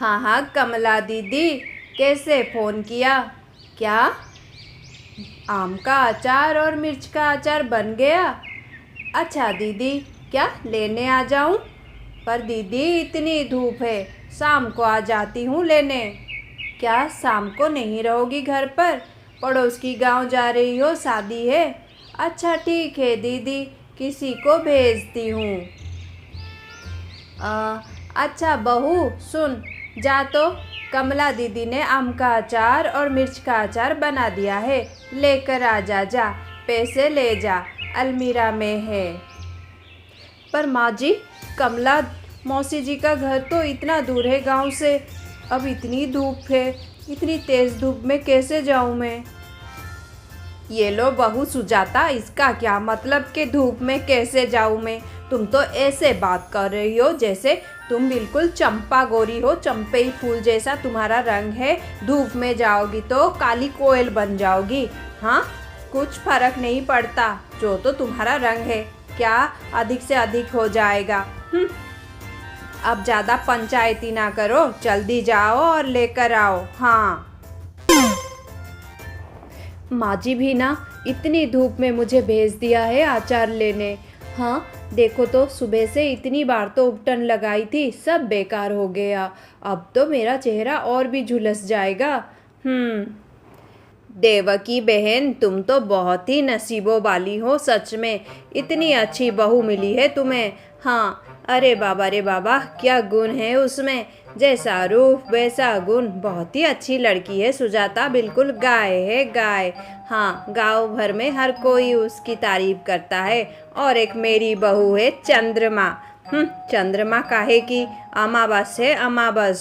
हाँ हाँ कमला दीदी, कैसे फ़ोन किया? क्या? आम का अचार और मिर्च का अचार बन गया? अच्छा दीदी, क्या लेने आ जाऊं? पर दीदी इतनी धूप है, शाम को आ जाती हूँ लेने। क्या शाम को नहीं रहोगी घर पर? पड़ोस की गांव जा रही हो, शादी है? अच्छा ठीक है दीदी, किसी को भेजती हूँ। अच्छा बहू सुन, जा तो, कमला दीदी ने आम का अचार और मिर्च का अचार बना दिया है, लेकर आ जा। जा, पैसे ले जा, अलमीरा में है। पर माँ जी, कमला मौसी जी का घर तो इतना दूर है गांव से, अब इतनी धूप है, इतनी तेज़ धूप में कैसे जाऊं मैं? ये लो बहू सुजाता, इसका क्या मतलब कि धूप में कैसे जाऊं मैं? तुम तो ऐसे बात कर रही हो जैसे तुम बिल्कुल चंपा गोरी हो, चंपे फूल जैसा तुम्हारा रंग है। धूप में जाओगी तो काली कोयल बन जाओगी। हाँ, कुछ फर्क नहीं पड़ता, जो तो तुम्हारा रंग है, क्या अधिक से अधिक हो जाएगा। अब ज़्यादा पंचायती ना करो, जल्दी जाओ और लेकर आओ। हाँ, माँ जी भी ना इतनी धूप में मुझे भेज दिया है अचार लेने। हाँ, देखो तो सुबह से इतनी बार तो उपटन लगाई थी, सब बेकार हो गया। अब तो मेरा चेहरा और भी झुलस जाएगा। देवकी बहन, तुम तो बहुत ही नसीबों वाली हो, सच में इतनी अच्छी बहू मिली है तुम्हें। हाँ, अरे बाबा रे बाबा, क्या गुण है उसमें, जैसा रूप वैसा गुण। बहुत ही अच्छी लड़की है सुजाता, बिल्कुल गाय है गाय। हाँ, गांव भर में हर कोई उसकी तारीफ करता है। और एक मेरी बहू है चंद्रमा। चंद्रमा काहे की, अमावस है अमावस।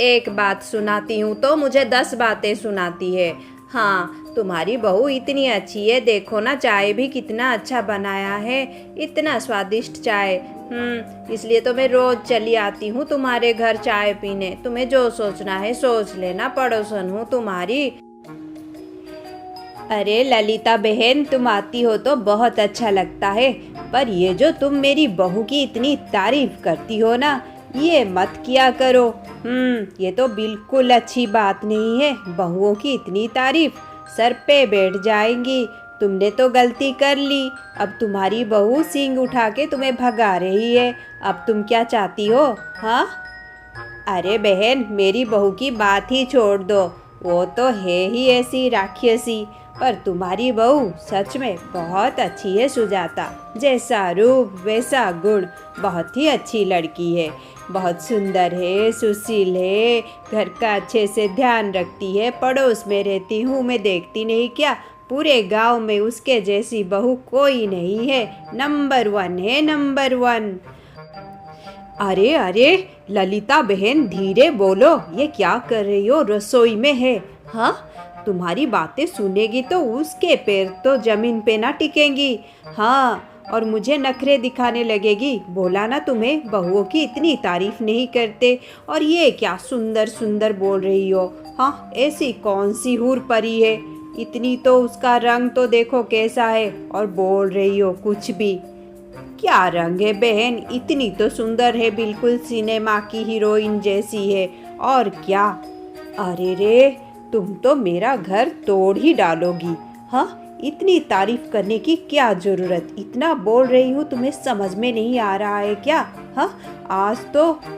एक बात सुनाती हूँ तो मुझे 10 बातें सुनाती है। हाँ, तुम्हारी बहू इतनी अच्छी है, देखो ना चाय भी कितना अच्छा बनाया है, इतना स्वादिष्ट चाय। इसलिए तो मैं रोज चली आती हूँ तुम्हारे घर चाय पीने। तुम्हें जो सोचना है सोच लेना, पड़ोसन हूँ तुम्हारी। अरे ललिता बहन, तुम आती हो तो बहुत अच्छा लगता है, पर ये जो तुम मेरी बहू की इतनी तारीफ करती हो ना, ये मत किया करो। ये तो बिल्कुल अच्छी बात नहीं है। बहुओं की इतनी तारीफ, सर पे बैठ जाएंगी। तुमने तो गलती कर ली, अब तुम्हारी बहू सींग उठा के तुम्हें भगा रही है। अब तुम क्या चाहती हो? हाँ, अरे बहन, मेरी बहू की बात ही छोड़ दो, वो तो है ही ऐसी राक्षसी। पर तुम्हारी बहू सच में बहुत अच्छी है सुजाता, जैसा रूप वैसा गुण। बहुत ही अच्छी लड़की है, बहुत सुंदर है, सुशील है, घर का अच्छे से ध्यान रखती है। पड़ोस में रहती हूँ मैं, देखती नहीं क्या, पूरे गांव में उसके जैसी बहू कोई नहीं है। नंबर 1 है, नंबर 1। अरे अरे ललिता बहन, धीरे बोलो, ये क्या कर रही हो? रसोई में है। हाँ, तुम्हारी बातें सुनेगी तो उसके पैर तो जमीन पे ना टिकेंगी। हाँ, और मुझे नखरे दिखाने लगेगी। बोला ना तुम्हें, बहुओं की इतनी तारीफ नहीं करते, और ये क्या सुंदर सुंदर बोल रही हो। हाँ, ऐसी कौन सी हूर परी है, इतनी तो उसका रंग तो देखो कैसा है, और बोल रही हो कुछ भी। क्या रंग है बहन, इतनी तो सुंदर है, बिल्कुल सिनेमा की हीरोइन जैसी है। और क्या, अरे रे, तुम तो मेरा घर तोड़ ही डालोगी। हाँ, इतनी तारीफ करने की क्या जरूरत, इतना बोल रही हूँ, तुम्हें समझ में नहीं आ रहा है क्या? हाँ,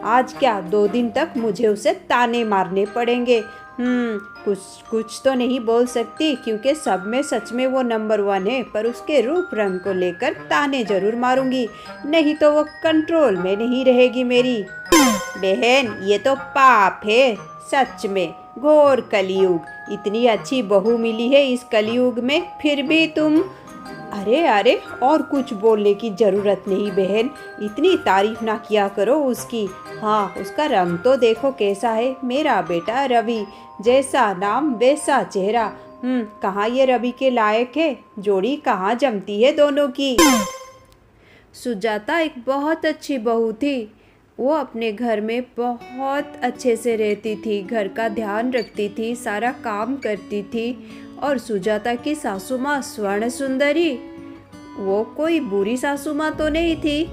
आज क्या 2 दिन तक मुझे उसे ताने मारने पड़ेंगे। कुछ कुछ तो नहीं बोल सकती, क्योंकि सब में सच में वो नंबर 1 है, पर उसके रूप रंग को लेकर ताने जरूर मारूंगी, नहीं तो वो कंट्रोल में नहीं रहेगी मेरी। बहन, ये तो पाप है, सच में घोर कलयुग। इतनी अच्छी बहू मिली है इस कलयुग में, फिर भी तुम। अरे अरे, और कुछ बोलने की जरूरत नहीं बहन, इतनी तारीफ ना किया करो उसकी। हाँ, उसका रंग तो देखो कैसा है, मेरा बेटा रवि, जैसा नाम वैसा चेहरा। कहाँ ये रवि के लायक है, जोड़ी कहाँ जमती है दोनों की। सुजाता एक बहुत अच्छी बहू थी, वो अपने घर में बहुत अच्छे से रहती थी, घर का ध्यान रखती थी, सारा काम करती थी। और सुजाता की सासू माँ स्वर्ण सुंदरी, वो कोई बुरी सासू माँ तो नहीं थी,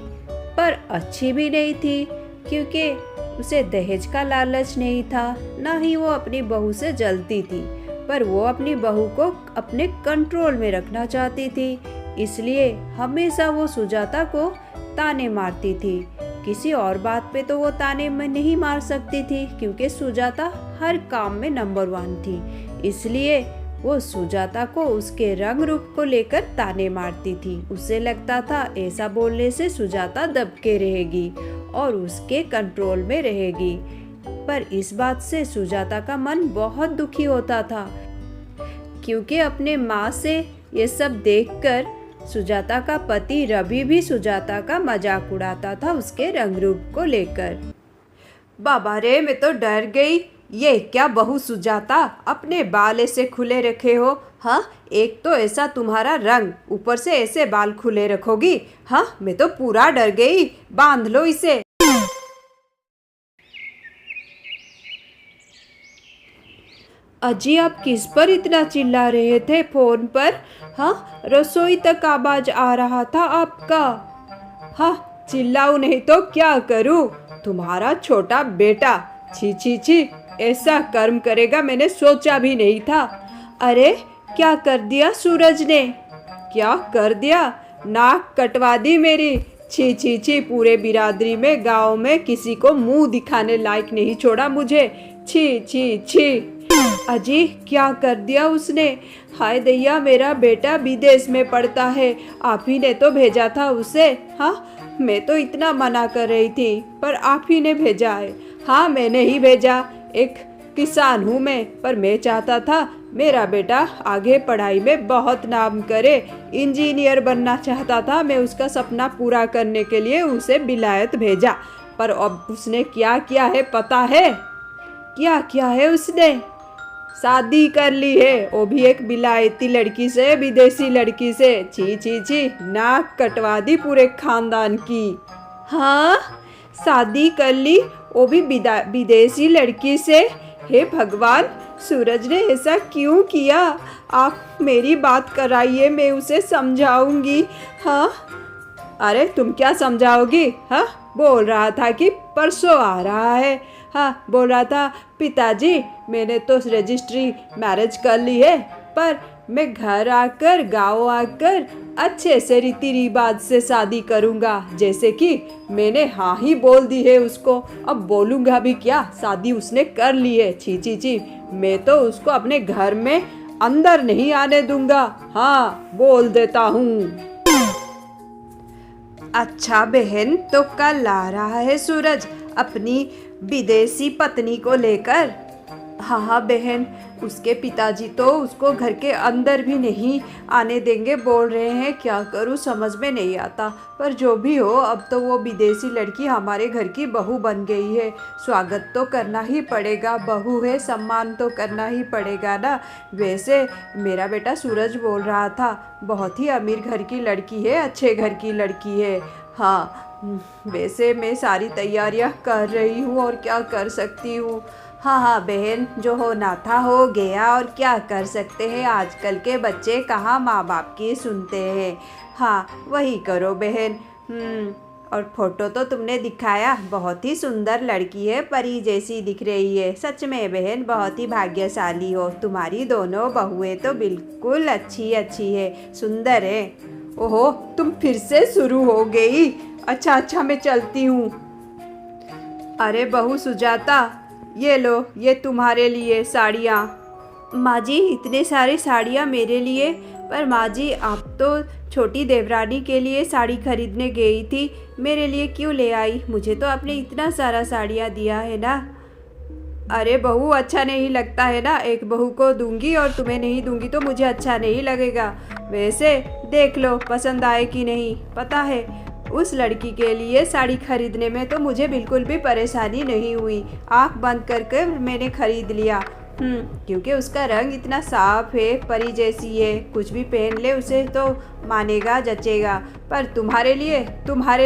पर अच्छी भी नहीं थी, क्योंकि उसे दहेज का लालच नहीं था, ना ही वो अपनी बहू से जलती थी, पर वो अपनी बहू को अपने कंट्रोल में रखना चाहती थी। इसलिए हमेशा वो सुजाता को ताने मारती थी। किसी और बात पे तो वो ताने में नहीं मार सकती थी, क्योंकि सुजाता हर काम में नंबर 1 थी। इसलिए वो सुजाता को उसके रंग रूप को लेकर ताने मारती थी। उसे लगता था ऐसा बोलने से सुजाता दबके रहेगी और उसके कंट्रोल में रहेगी। पर इस बात से सुजाता का मन बहुत दुखी होता था, क्योंकि अपने माँ से ये सब देखकर सुजाता का पति रवि भी सुजाता का मजाक उड़ाता था उसके रंग रूप को लेकर। बाबा रे, मैं तो डर गई। ये क्या बहू सुजाता, अपने बाल ऐसे खुले रखे हो? हाँ, एक तो ऐसा तुम्हारा रंग, ऊपर से ऐसे बाल खुले रखोगी? हाँ, मैं तो पूरा डर गई। बांध लो इसे। अजी, आप किस पर इतना चिल्ला रहे थे फोन पर? हाँ, रसोई तक आवाज आ रहा था आपका। हाँ, चिल्लाऊं नहीं तो क्या करूं? तुम्हारा छोटा बेटा, छी छी छी, ऐसा कर्म करेगा मैंने सोचा भी नहीं था। अरे, क्या कर दिया सूरज ने? क्या कर दिया? नाक कटवा दी मेरी। छी छी छी, पूरे बिरादरी में, गांव में किसी को मुंह दिखाने लायक नहीं छोड़ा मुझे। छी छी छी। अजी, क्या कर दिया उसने? हाय दैया, मेरा बेटा विदेश में पढ़ता है, आप ही ने तो भेजा था उसे। हाँ, मैं तो इतना मना कर रही थी, पर आप ही ने भेजा है। हाँ, मैंने ही भेजा। एक किसान हूँ मैं, पर मैं चाहता था मेरा बेटा आगे पढ़ाई में बहुत नाम करे, इंजीनियर बनना चाहता था मैं। उसका सपना पूरा करने के लिए उसे विलायत भेजा, पर अब उसने क्या किया है पता है? क्या किया है उसने? शादी कर ली है, वो भी एक विलायती लड़की से, विदेशी लड़की से। छी छी छी, नाक कटवा दी पूरे खानदान की। हाँ, शादी कर ली, वो भी विदेशी लड़की से। हे भगवान, सूरज ने ऐसा क्यों किया? आप मेरी बात कराइए, मैं उसे समझाऊंगी। हाँ, अरे तुम क्या समझाओगी? हाँ, बोल रहा था कि परसों आ रहा है। हाँ, बोल रहा था पिताजी मैंने तो रजिस्ट्री मैरिज कर ली है, पर मैं घर आकर, गाँव आकर अच्छे से रीति रिवाज से शादी करूँगा। जैसे कि मैंने हाँ ही बोल दी है उसको, अब बोलूँगा भी क्या? शादी उसने कर ली है। छी छी छी, मैं तो उसको अपने घर में अंदर नहीं आने दूंगा। हाँ, बोल देता हूँ। अच्छा बहन, तो कल आ रहा है सूरज अपनी विदेशी पत्नी को लेकर? हाँ हाँ बहन, उसके पिताजी तो उसको घर के अंदर भी नहीं आने देंगे बोल रहे हैं। क्या करूँ समझ में नहीं आता, पर जो भी हो, अब तो वो विदेशी लड़की हमारे घर की बहू बन गई है। स्वागत तो करना ही पड़ेगा, बहू है, सम्मान तो करना ही पड़ेगा ना। वैसे मेरा बेटा सूरज बोल रहा था बहुत ही अमीर घर की लड़की है, अच्छे घर की लड़की है। हाँ, वैसे मैं सारी तैयारियां कर रही हूँ, और क्या कर सकती हूँ। हाँ हाँ बहन, जो होना था हो गया, और क्या कर सकते हैं। आजकल के बच्चे कहाँ माँ बाप की सुनते हैं। हाँ, वही करो बहन। और फोटो तो तुमने दिखाया, बहुत ही सुंदर लड़की है, परी जैसी दिख रही है। सच में बहन, बहुत ही भाग्यशाली हो। तुम्हारी दोनों बहुएं तो बिल्कुल अच्छी अच्छी है, सुंदर है। ओहो, तुम फिर से शुरू हो गई। अच्छा अच्छा, मैं चलती हूँ। अरे बहू सुजाता, ये लो, ये तुम्हारे लिए साड़ियाँ। माँ जी, इतने सारे साड़ियाँ मेरे लिए? पर माँ जी, आप तो छोटी देवरानी के लिए साड़ी खरीदने गई थी, मेरे लिए क्यों ले आई? मुझे तो आपने इतना सारा साड़ियाँ दिया है ना। अरे बहू, अच्छा नहीं लगता है ना, एक बहू को दूंगी और तुम्हें नहीं दूंगी तो मुझे अच्छा नहीं लगेगा। वैसे देख लो पसंद आए कि नहीं। पता है, उस लड़की के लिए साड़ी खरीदने में तो मुझे बिल्कुल भी परेशानी नहीं हुई। आँख बंद करके मैंने खरीद लिया। क्योंकि उसका रंग इतना साफ है, परी जैसी है, कुछ भी पहन ले उसे तो मानेगा, जचेगा। पर तुम्हारे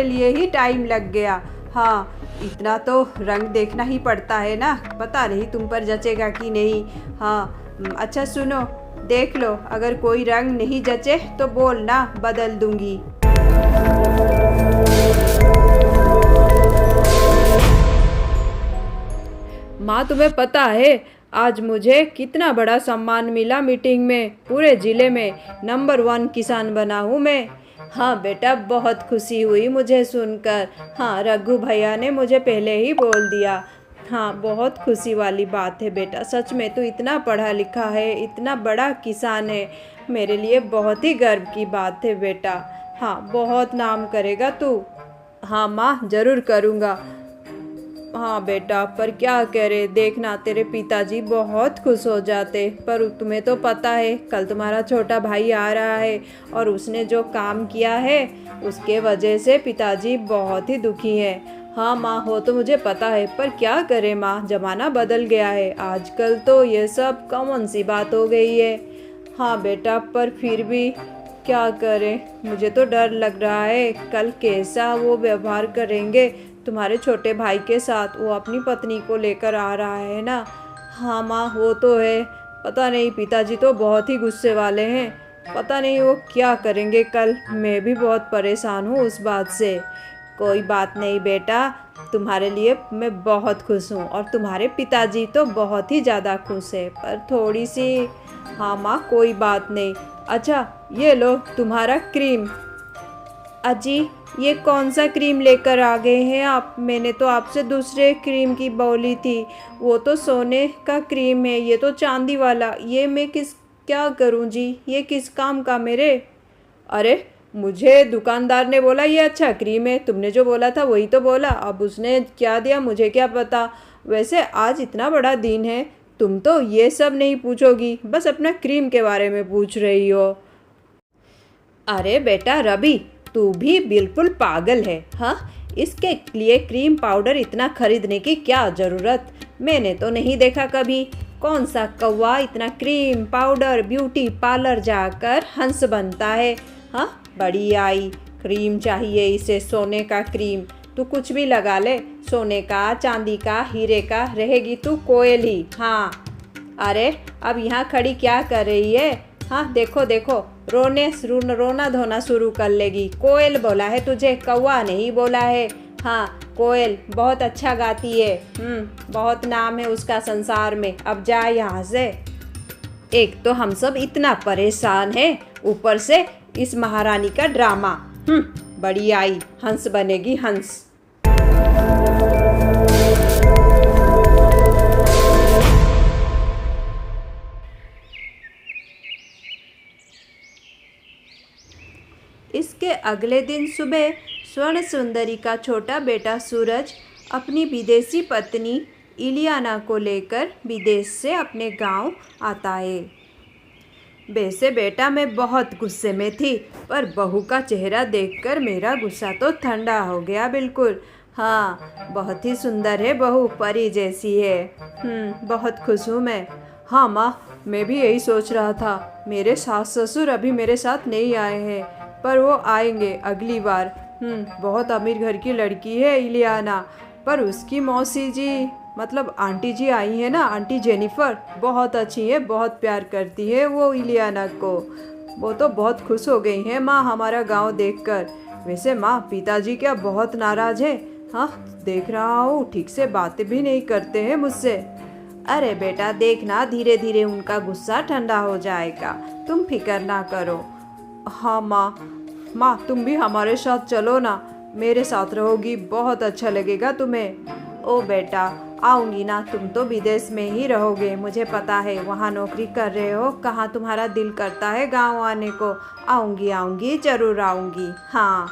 लिए ही टाइम लग गया। हाँ, इतना तो रंग देखना ही पड़ता है ना, पता नहीं तुम पर जचेगा कि नहीं। हाँ, अच्छा सुनो, देख लो, अगर कोई रंग नहीं जचे तो बोलना, बदल दूंगी। तुम्हें पता है आज मुझे कितना बड़ा सम्मान मिला मीटिंग में? पूरे जिले में नंबर 1 किसान बना हूँ मैं। हाँ बेटा, बहुत खुशी हुई मुझे सुनकर। हाँ, रघु भैया ने मुझे पहले ही बोल दिया। हाँ, बहुत खुशी वाली बात है बेटा, सच में तू इतना पढ़ा लिखा है, इतना बड़ा किसान है, मेरे लिए बहुत ही गर्व की बात है बेटा। हाँ, बहुत नाम करेगा तू। हाँ माँ, ज़रूर करूँगा। हाँ बेटा, पर क्या करे, देखना तेरे पिताजी बहुत खुश हो जाते। पर तुम्हें तो पता है कल तुम्हारा छोटा भाई आ रहा है और उसने जो काम किया है उसके वजह से पिताजी बहुत ही दुखी है। हाँ माँ, हो तो मुझे पता है, पर क्या करे माँ, ज़माना बदल गया है, आजकल तो ये सब कॉमन सी बात हो गई है। हाँ बेटा, पर फिर भी क्या करें, मुझे तो डर लग रहा है कल कैसा वो व्यवहार करेंगे तुम्हारे छोटे भाई के साथ। वो अपनी पत्नी को लेकर आ रहा है ना। हाँ माँ, वो तो है, पता नहीं, पिताजी तो बहुत ही गुस्से वाले हैं, पता नहीं वो क्या करेंगे कल। मैं भी बहुत परेशान हूँ उस बात से। कोई बात नहीं बेटा, तुम्हारे लिए मैं बहुत खुश हूँ और तुम्हारे पिताजी तो बहुत ही ज़्यादा खुश है, पर थोड़ी सी। हाँ माँ, कोई बात नहीं। अच्छा, ये लो तुम्हारा क्रीम। अजी, ये कौन सा क्रीम लेकर आ गए हैं आप? मैंने तो आपसे दूसरे क्रीम की बोली थी, वो तो सोने का क्रीम है, ये तो चांदी वाला। ये मैं क्या करूं जी, ये किस काम का मेरे? अरे, मुझे दुकानदार ने बोला ये अच्छा क्रीम है, तुमने जो बोला था वही तो बोला, अब उसने क्या दिया मुझे क्या पता। वैसे आज इतना बड़ा दिन है, तुम तो ये सब नहीं पूछोगी, बस अपना क्रीम के बारे में पूछ रही हो। अरे बेटा रवि, तू भी बिल्कुल पागल है। हाँ, इसके लिए क्रीम पाउडर इतना खरीदने की क्या ज़रूरत? मैंने तो नहीं देखा कभी। कौन सा कौवा इतना क्रीम पाउडर ब्यूटी पार्लर जाकर हंस बनता है? हाँ, बड़ी आई, क्रीम चाहिए इसे, सोने का क्रीम। तू कुछ भी लगा ले, सोने का, चांदी का, हीरे का, रहेगी तू कोयल ही। हाँ, अरे अब यहाँ खड़ी क्या कर रही है? हाँ देखो देखो, रोना धोना शुरू कर लेगी। कोयल बोला है तुझे, कौवा नहीं बोला है। हाँ, कोयल बहुत अच्छा गाती है। बहुत नाम है उसका संसार में। अब जा यहाँ से। एक तो हम सब इतना परेशान हैं, ऊपर से इस महारानी का ड्रामा। बड़ी आई, हंस बनेगी हंस। इसके अगले दिन सुबह स्वर्ण सुंदरी का छोटा बेटा सूरज अपनी विदेशी पत्नी इलियाना को लेकर विदेश से अपने गांव आता है। वैसे बेटा मैं बहुत गुस्से में थी, पर बहू का चेहरा देखकर मेरा गुस्सा तो ठंडा हो गया बिल्कुल। हाँ, बहुत ही सुंदर है बहू, परी जैसी है। बहुत खुश हूँ मैं। हाँ माँ, मैं भी यही सोच रहा था। मेरे सास ससुर अभी मेरे साथ नहीं आए हैं, पर वो आएंगे अगली बार। बहुत अमीर घर की लड़की है इलियाना, पर उसकी मौसी जी मतलब आंटी जी आई है ना, आंटी जेनिफर, बहुत अच्छी है, बहुत प्यार करती है वो इलियाना को। वो तो बहुत खुश हो गई हैं माँ हमारा गांव देखकर। वैसे माँ, पिताजी क्या बहुत नाराज़ है? हाँ, देख रहा हूँ, ठीक से बातें भी नहीं करते हैं मुझसे। अरे बेटा देखना, धीरे धीरे उनका गुस्सा ठंडा हो जाएगा, तुम फिक्र ना करो। हाँ माँ, तुम भी हमारे साथ चलो ना, मेरे साथ रहोगी, बहुत अच्छा लगेगा तुम्हें। ओ बेटा, आऊँगी ना, तुम तो विदेश में ही रहोगे, मुझे पता है, वहाँ नौकरी कर रहे हो, कहाँ तुम्हारा दिल करता है गांव आने को। आऊँगी, ज़रूर आऊँगी। हाँ,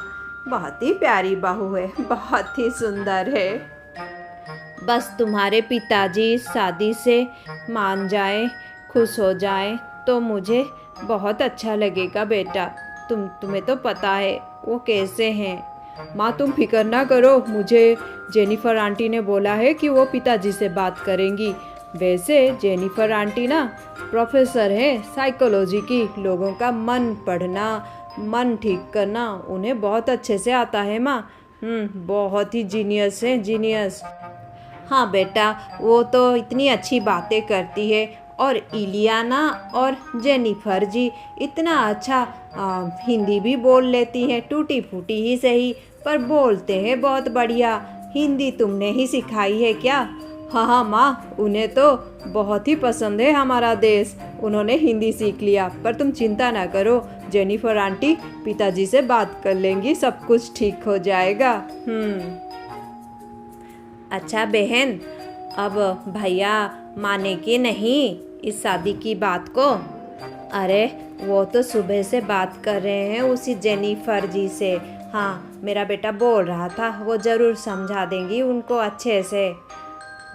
बहुत ही प्यारी बहू है, बहुत ही सुंदर है। बस तुम्हारे पिताजी शादी से मान जाएं, खुश हो जाएं, तो मुझे बहुत अच्छा लगेगा बेटा। तुम्हें तो पता है वो कैसे हैं। माँ, तुम फिक्र ना करो, मुझे जेनिफर आंटी ने बोला है कि वो पिताजी से बात करेंगी। वैसे जेनिफर आंटी ना प्रोफेसर है साइकोलॉजी की, लोगों का मन पढ़ना, मन ठीक करना उन्हें बहुत अच्छे से आता है माँ। बहुत ही जीनियस है, जीनियस। हाँ बेटा, वो तो इतनी अच्छी बातें करती है, और इलियाना और जेनिफर जी इतना अच्छा हिंदी भी बोल लेती हैं, टूटी फूटी ही सही, पर बोलते हैं बहुत बढ़िया। हिंदी तुमने ही सिखाई है क्या? हाँ हाँ माँ, उन्हें तो बहुत ही पसंद है हमारा देश। उन्होंने हिंदी सीख लिया। पर तुम चिंता ना करो, जेनिफर आंटी पिताजी से बात कर लेंगी, सब कुछ ठीक हो जाएगा। अच्छा बहन, अब भैया माने कि नहीं इस शादी की बात को? अरे वो तो सुबह से बात कर रहे हैं उसी जेनिफर जी से। हाँ, मेरा बेटा बोल रहा था वो ज़रूर समझा देंगी उनको अच्छे से।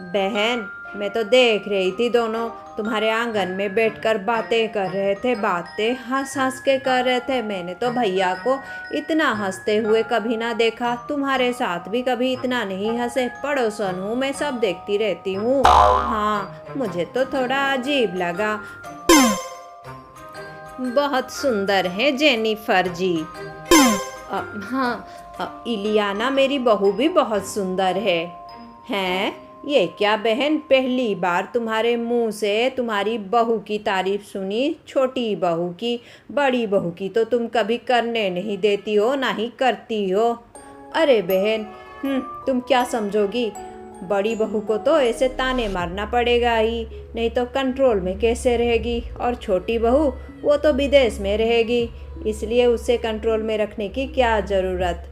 बहन, मैं तो देख रही थी दोनों तुम्हारे आंगन में बैठकर बातें कर रहे थे, बातें हंस हंस के कर रहे थे। मैंने तो भैया को इतना हंसते हुए कभी ना देखा, तुम्हारे साथ भी कभी इतना नहीं हंसे। पड़ोसन हूँ मैं, सब देखती रहती हूँ। हाँ, मुझे तो थोड़ा अजीब लगा। बहुत सुंदर है जेनिफर जी। हाँ, इलियाना मेरी बहू भी बहुत सुंदर है। हैं? ये क्या बहन, पहली बार तुम्हारे मुंह से तुम्हारी बहू की तारीफ सुनी। छोटी बहू की, बड़ी बहू की तो तुम कभी करने नहीं देती हो, ना ही करती हो। अरे बहन, तुम क्या समझोगी? बड़ी बहू को तो ऐसे ताने मारना पड़ेगा ही, नहीं तो कंट्रोल में कैसे रहेगी। और छोटी बहू, वो तो विदेश में रहेगी, इसलिए उसे कंट्रोल में रखने की क्या ज़रूरत।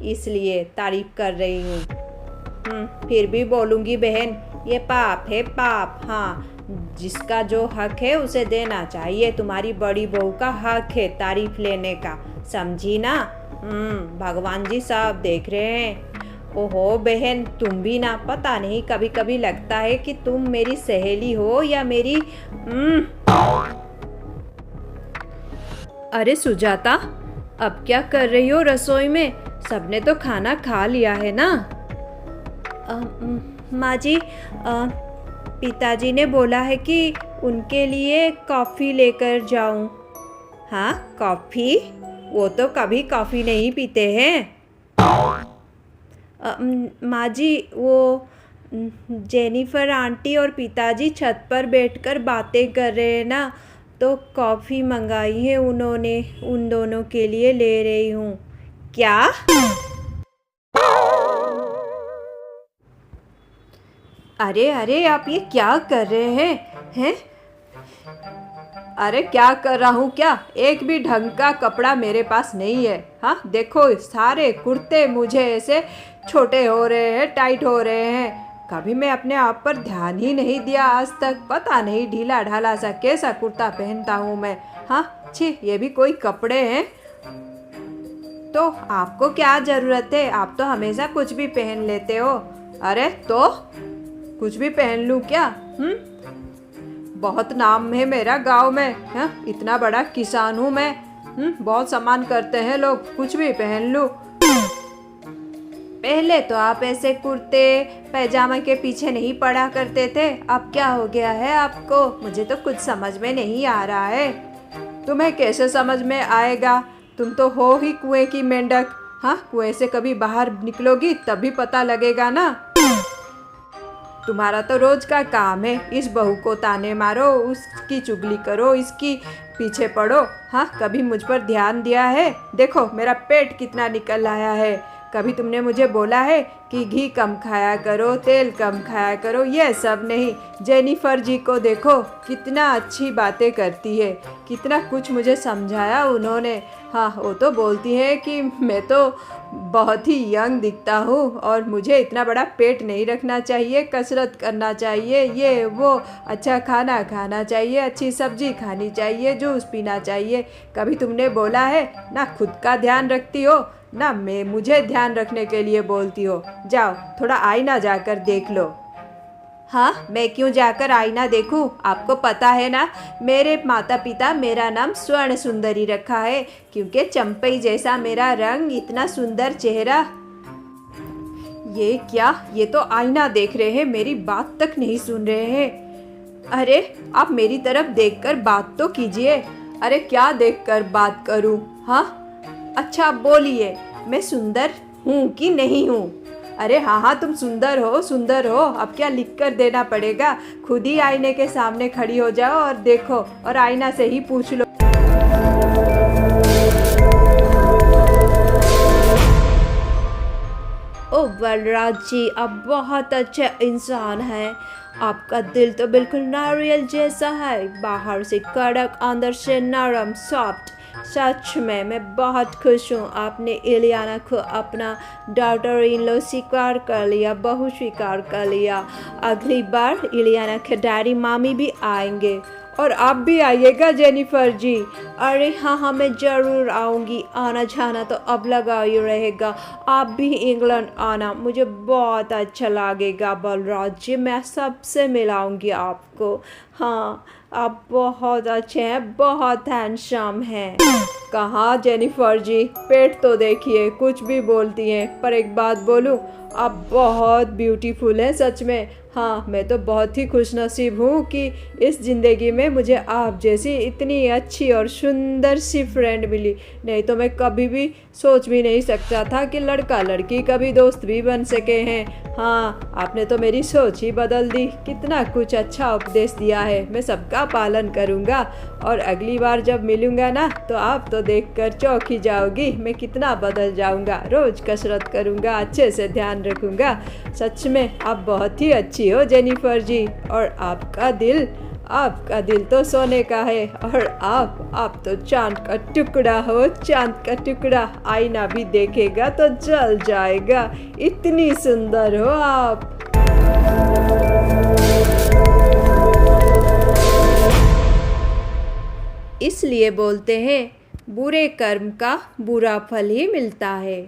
इसलिए तारीफ कर रही हूँ। फिर भी बोलूँगी बहन, ये पाप है पाप। हाँ, जिसका जो हक है उसे देना चाहिए। तुम्हारी बड़ी बहू का हक है तारीफ लेने का, समझी ना? भगवान जी सब देख रहे हैं। ओहो बहन, तुम भी ना, पता नहीं कभी कभी लगता है कि तुम मेरी सहेली हो या मेरी अरे सुजाता, अब क्या कर रही हो रसोई में? सबने तो खाना खा लिया है ना? माँ जी, पिताजी ने बोला है कि उनके लिए कॉफ़ी लेकर जाऊं। हाँ, कॉफ़ी? वो तो कभी कॉफ़ी नहीं पीते हैं। माँ जी, वो जेनिफर आंटी और पिताजी छत पर बैठकर बातें कर रहे हैं ना, तो कॉफ़ी मंगाई है उन्होंने, उन दोनों के लिए ले रही हूँ। क्या? अरे अरे, आप ये क्या कर रहे हैं? अरे क्या कर रहा हूँ क्या? एक भी ढंग का कपड़ा मेरे पास नहीं है। हाँ देखो, सारे कुर्ते मुझे ऐसे छोटे हो रहे हैं, टाइट हो रहे हैं। कभी मैं अपने आप पर ध्यान ही नहीं दिया आज तक। पता नहीं ढीला ढाला सा कैसा कुर्ता पहनता हूँ मैं। हाँ छी, ये भी कोई कपड़े हैं? तो आपको क्या ज़रूरत है? आप तो हमेशा कुछ भी पहन लेते हो। अरे तो कुछ भी पहन लूँ क्या? बहुत नाम है मेरा गांव में। इतना बड़ा किसान हूँ मैं। बहुत सम्मान करते हैं लोग, कुछ भी पहन लूँ। पहले तो आप ऐसे कुर्ते पैजामा के पीछे नहीं पड़ा करते थे, अब क्या हो गया है आपको? मुझे तो कुछ समझ में नहीं आ रहा है। तुम्हें कैसे समझ में आएगा? तुम तो हो ही कुएं की मेंढक। हाँ, कुएं से कभी बाहर निकलोगी तभी पता लगेगा ना। तुम्हारा तो रोज का काम है, इस बहू को ताने मारो, उसकी चुगली करो, इसकी पीछे पड़ो। हाँ, कभी मुझ पर ध्यान दिया है? देखो मेरा पेट कितना निकल आया है। कभी तुमने मुझे बोला है कि घी कम खाया करो, तेल कम खाया करो? ये सब नहीं। जेनिफर जी को देखो, कितना अच्छी बातें करती है, कितना कुछ मुझे समझाया उन्होंने। हाँ, वो तो बोलती है कि मैं तो बहुत ही यंग दिखता हूँ और मुझे इतना बड़ा पेट नहीं रखना चाहिए, कसरत करना चाहिए, ये वो, अच्छा खाना खाना चाहिए, अच्छी सब्जी खानी चाहिए, जूस पीना चाहिए। कभी तुमने बोला है? ना खुद का ध्यान रखती हो, ना मैं मुझे ध्यान रखने के लिए बोलती हो। जाओ थोड़ा आईना जाकर देख लो। हाँ, मैं क्यों जाकर आईना देखूं? आपको पता है ना, मेरे माता पिता मेरा नाम स्वर्ण सुंदरी रखा है, क्योंकि चंपई जैसा मेरा रंग, इतना सुंदर चेहरा। ये क्या? ये तो आईना देख रहे हैं, मेरी बात तक नहीं सुन रहे हैं। अरे आप मेरी तरफ देखकर बात तो कीजिए। अरे क्या देखकर बात करूं? हाँ अच्छा बोलिए, मैं सुंदर हूँ कि नहीं हूँ? अरे हाँ, तुम सुंदर हो, सुंदर हो। अब क्या लिख कर देना पड़ेगा? खुद ही आईने के सामने खड़ी हो जाओ और देखो, और आईना से ही पूछ लो। बलराज जी, आप बहुत अच्छे इंसान हैं। आपका दिल तो बिल्कुल नारियल जैसा है, बाहर से कड़क अंदर से नरम सॉफ्ट। सच में मैं बहुत खुश हूँ आपने इलियाना को अपना डॉटर इन लॉ स्वीकार कर लिया, बहू स्वीकार कर लिया। अगली बार इलियाना के डैडी मामी भी आएंगे और आप भी आइएगा जेनिफर जी। अरे हाँ हाँ, मैं ज़रूर आऊँगी, आना जाना तो अब लगा ही रहेगा। आप भी इंग्लैंड आना, मुझे बहुत अच्छा लगेगा बलराज जी, मैं सबसे मिलाऊंगी आपको। हाँ, आप बहुत अच्छे हैं, बहुत हैंडसम हैं। कहाँ जेनिफर जी, पेट तो देखिए, कुछ भी बोलती हैं, पर एक बात बोलूँ, आप बहुत ब्यूटीफुल हैं सच में। हाँ, मैं तो बहुत ही खुशनसीब हूँ कि इस ज़िंदगी में मुझे आप जैसी इतनी अच्छी और सुंदर सी फ्रेंड मिली। नहीं तो मैं कभी भी सोच भी नहीं सकता था कि लड़का लड़की कभी दोस्त भी बन सके हैं। हाँ, आपने तो मेरी सोच ही बदल दी। कितना कुछ अच्छा उपदेश दिया है, मैं सबका पालन करूँगा। और अगली बार जब मिलूँगा ना, तो आप तो देखकर चौंक ही जाओगी मैं कितना बदल जाऊँगा। रोज़ कसरत करूँगा, अच्छे से ध्यान रखूँगा। सच में आप बहुत ही अच्छी हो जेनिफर जी। और आपका दिल तो सोने का है। और आप तो चांद का टुकड़ा हो, चांद का टुकड़ा। आईना भी देखेगा तो जल जाएगा, इतनी सुंदर हो आप। इसलिए बोलते हैं, बुरे कर्म का बुरा फल ही मिलता है।